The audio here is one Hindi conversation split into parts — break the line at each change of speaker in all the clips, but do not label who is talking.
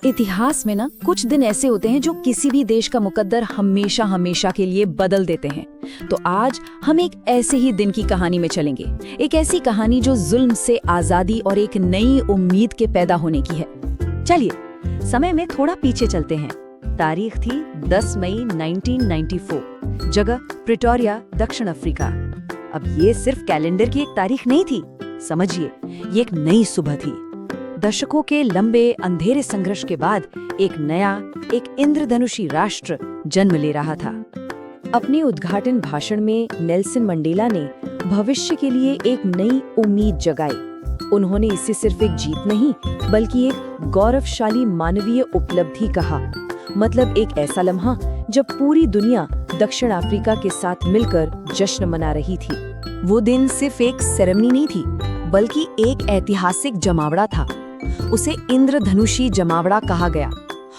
इतिहास में ना कुछ दिन ऐसे होते हैं जो किसी भी देश का मुकद्दर हमेशा हमेशा के लिए बदल देते हैं। तो आज हम एक ऐसे ही दिन की कहानी में चलेंगे, एक ऐसी कहानी जो जुल्म से आजादी और एक नई उम्मीद के पैदा होने की है। चलिए समय में थोड़ा पीछे चलते हैं। तारीख थी 10 मई 1994, जगह प्रिटोरिया, दक्षिण अफ्रीका। अब ये सिर्फ कैलेंडर की एक तारीख नहीं थी, समझिए ये एक नई सुबह थी। दशकों के लंबे अंधेरे संघर्ष के बाद एक नया, एक इंद्रधनुषी राष्ट्र जन्म ले रहा था। अपने उद्घाटन भाषण में नेल्सन मंडेला ने भविष्य के लिए एक नई उम्मीद जगाई। उन्होंने इसे सिर्फ एक जीत नहीं बल्कि एक गौरवशाली मानवीय उपलब्धि कहा। मतलब एक ऐसा लम्हा जब पूरी दुनिया दक्षिण अफ्रीका के साथ मिलकर जश्न मना रही थी। वो दिन सिर्फ एक सेरेमनी नहीं थी बल्कि एक ऐतिहासिक जमावड़ा था। उसे इंद्रधनुषी जमावड़ा कहा गया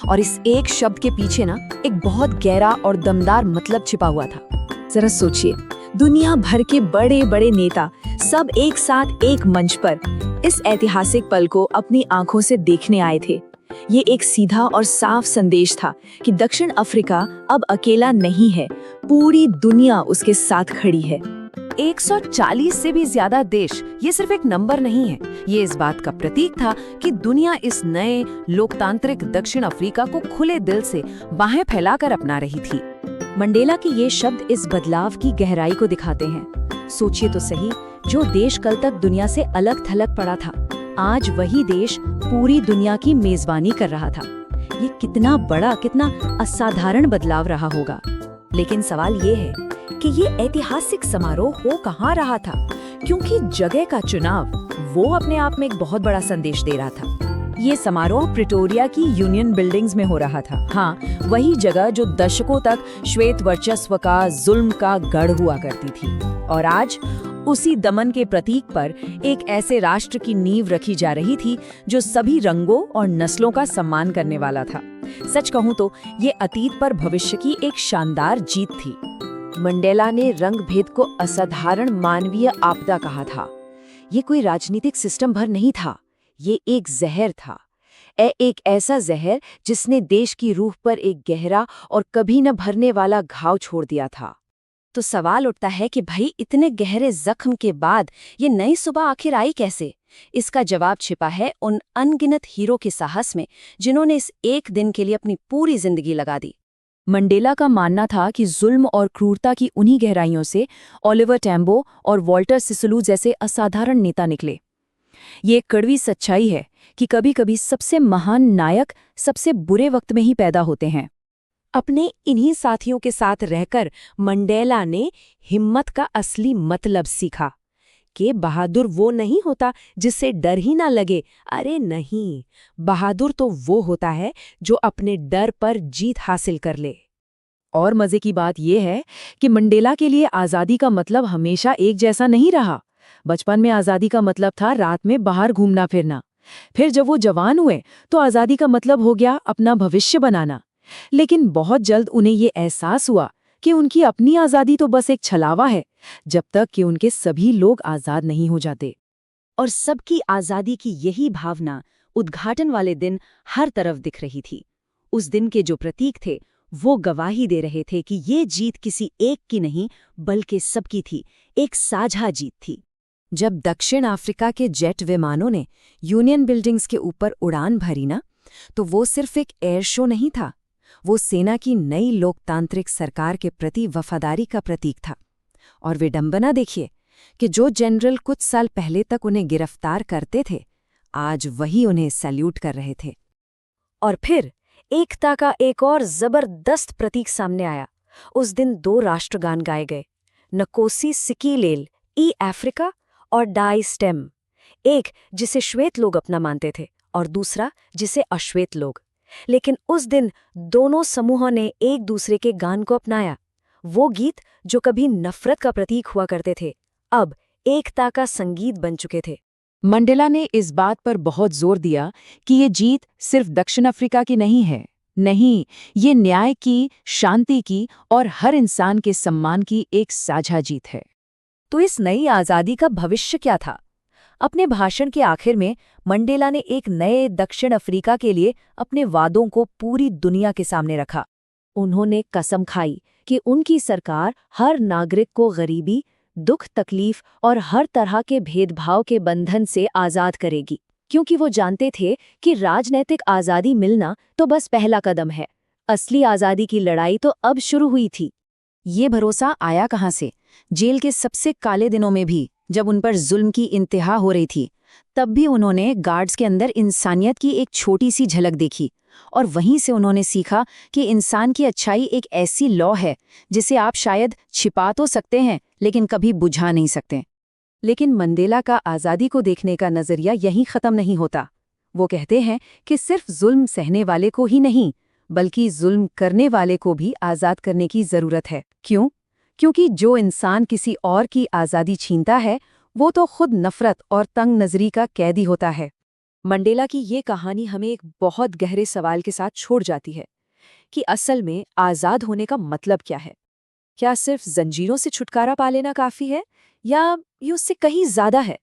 और इस एक शब्द के पीछे ना एक बहुत गहरा और दमदार मतलब छिपा हुआ था। जरा सोचिए, दुनिया भर के बड़े बड़े नेता सब एक साथ एक मंच पर इस ऐतिहासिक पल को अपनी आंखों से देखने आए थे। ये एक सीधा और साफ संदेश था कि दक्षिण अफ्रीका अब अकेला नहीं है, पूरी दुनिया उसके साथ खड़ी है। 140 से भी ज्यादा देश ये सिर्फ एक नंबर नहीं है, ये इस बात का प्रतीक था कि दुनिया इस नए लोकतांत्रिक दक्षिण अफ्रीका को खुले दिल से बाहें फैलाकर अपना रही थी। मंडेला के ये शब्द इस बदलाव की गहराई को दिखाते हैं। सोचिए तो सही, जो देश कल तक दुनिया से अलग थलग पड़ा था, आज वही देश पूरी दुनिया की मेजबानी कर रहा था। ये कितना बड़ा, कितना असाधारण बदलाव रहा होगा। लेकिन सवाल ये है कि ये ऐतिहासिक समारोह हो कहाँ रहा था, क्योंकि जगह का चुनाव वो अपने आप में एक बहुत बड़ा संदेश दे रहा था। ये समारोह प्रिटोरिया की यूनियन बिल्डिंग्स में हो रहा था। हाँ, वही जगह जो दशकों तक श्वेत वर्चस्व का, जुल्म का गढ़ हुआ करती थी। और आज उसी दमन के प्रतीक पर एक ऐसे राष्ट्र की नींव रखी जा रही थी जो सभी रंगों और नस्लों का सम्मान करने वाला था। सच कहूँ तो ये अतीत पर भविष्य की एक शानदार जीत थी। मंडेला ने रंग भेद को असाधारण मानवीय आपदा कहा था। ये कोई राजनीतिक सिस्टम भर नहीं था, ये एक जहर था। एक ऐसा जहर जिसने देश की रूह पर एक गहरा और कभी न भरने वाला घाव छोड़ दिया था। तो सवाल उठता है कि भाई, इतने गहरे जख्म के बाद ये नई सुबह आखिर आई कैसे? इसका जवाब छिपा है उन अनगिनत हीरो के साहस में जिन्होंने इस एक दिन के लिए अपनी पूरी जिंदगी लगा दी। मंडेला का मानना था कि जुल्म और क्रूरता की उन्हीं गहराइयों से ओलिवर टैम्बो और वॉल्टर सिसलू जैसे असाधारण नेता निकले। ये एक कड़वी सच्चाई है कि कभी-कभी सबसे महान नायक सबसे बुरे वक्त में ही पैदा होते हैं। अपने इन्हीं साथियों के साथ रहकर मंडेला ने हिम्मत का असली मतलब सीखा कि बहादुर वो नहीं होता जिससे डर ही ना लगे। अरे नहीं, बहादुर तो वो होता है जो अपने डर पर जीत हासिल कर ले। और मजे की बात यह है कि मंडेला के लिए आज़ादी का मतलब हमेशा एक जैसा नहीं रहा। बचपन में आज़ादी का मतलब था रात में बाहर घूमना फिरना। फिर जब वो जवान हुए तो आज़ादी का मतलब हो गया अपना भविष्य बनाना। लेकिन बहुत जल्द उन्हें ये एहसास हुआ कि उनकी अपनी आज़ादी तो बस एक छलावा है, जब तक कि उनके सभी लोग आज़ाद नहीं हो जाते। और सबकी आज़ादी की यही भावना उद्घाटन वाले दिन हर तरफ दिख रही थी। उस दिन के जो प्रतीक थे वो गवाही दे रहे थे कि ये जीत किसी एक की नहीं बल्कि सबकी थी, एक साझा जीत थी। जब दक्षिण अफ्रीका के जेट विमानों ने यूनियन बिल्डिंग्स के ऊपर उड़ान भरी ना, तो वो सिर्फ एक एयर शो नहीं था, वो सेना की नई लोकतांत्रिक सरकार के प्रति वफादारी का प्रतीक था। और विडंबना देखिए कि जो जनरल कुछ साल पहले तक उन्हें गिरफ्तार करते थे, आज वही उन्हें सैल्यूट कर रहे थे। और फिर एकता का एक और जबरदस्त प्रतीक सामने आया। उस दिन 2 राष्ट्रगान गाए गए, नकोसी सिकिलेल ई अफ्रीका और डाई स्टेम। एक जिसे श्वेत लोग अपना मानते थे और दूसरा जिसे अश्वेत लोग। लेकिन उस दिन दोनों समूहों ने एक दूसरे के गान को अपनाया। वो गीत जो कभी नफरत का प्रतीक हुआ करते थे, अब एकता का संगीत बन चुके थे। मंडेला ने इस बात पर बहुत जोर दिया कि ये जीत सिर्फ दक्षिण अफ्रीका की नहीं है। नहीं, ये न्याय की, शांति की और हर इंसान के सम्मान की एक साझा जीत है। तो इस नई आज़ादी का भविष्य क्या था? अपने भाषण के आखिर में मंडेला ने एक नए दक्षिण अफ्रीका के लिए अपने वादों को पूरी दुनिया के सामने रखा। उन्होंने कसम खाई कि उनकी सरकार हर नागरिक को गरीबी, दुख तकलीफ और हर तरह के भेदभाव के बंधन से आज़ाद करेगी, क्योंकि वो जानते थे कि राजनैतिक आज़ादी मिलना तो बस पहला कदम है, असली आज़ादी की लड़ाई तो अब शुरू हुई थी। ये भरोसा आया कहाँ से? जेल के सबसे काले दिनों में भी, जब उन पर जुल्म की इंतहा हो रही थी, तब भी उन्होंने गार्ड्स के अंदर इंसानियत की एक छोटी सी झलक देखी, और वहीं से उन्होंने सीखा कि इंसान की अच्छाई एक ऐसी लौ है जिसे आप शायद छिपा तो सकते हैं लेकिन कभी बुझा नहीं सकते। लेकिन मंडेला का आज़ादी को देखने का नज़रिया यहीं ख़त्म नहीं होता। वो कहते हैं कि सिर्फ जुल्म सहने वाले को ही नहीं, बल्कि जुल्म करने वाले को भी आज़ाद करने की ज़रूरत है। क्यों? क्योंकि जो इंसान किसी और की आज़ादी छीनता है, वो तो खुद नफ़रत और तंग नज़री का कैदी होता है। मंडेला की ये कहानी हमें एक बहुत गहरे सवाल के साथ छोड़ जाती है कि असल में आज़ाद होने का मतलब क्या है? क्या सिर्फ जंजीरों से छुटकारा पा लेना काफ़ी है, या ये उससे कहीं ज़्यादा है?